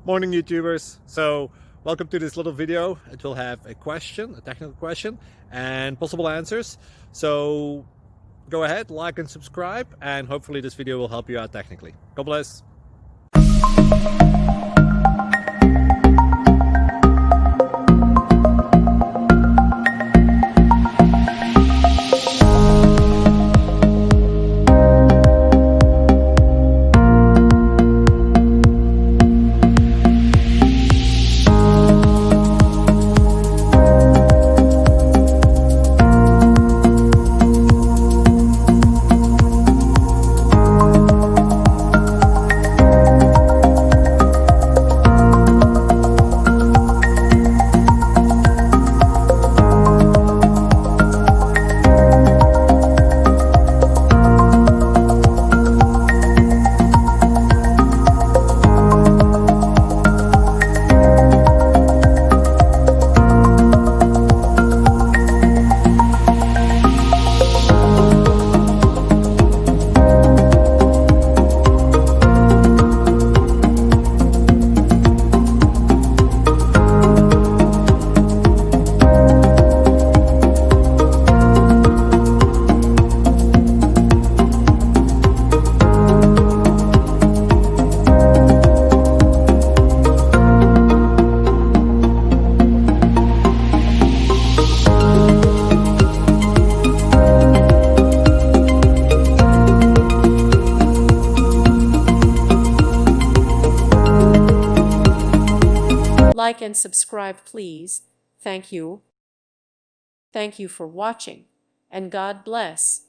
Morning YouTubers. So welcome to this little video. It will have a question, a technical question, and possible answers. So go ahead, like and subscribe, and hopefully this video will help you out technically. God bless. Like and subscribe, please. Thank you. Thank you for watching, and God bless.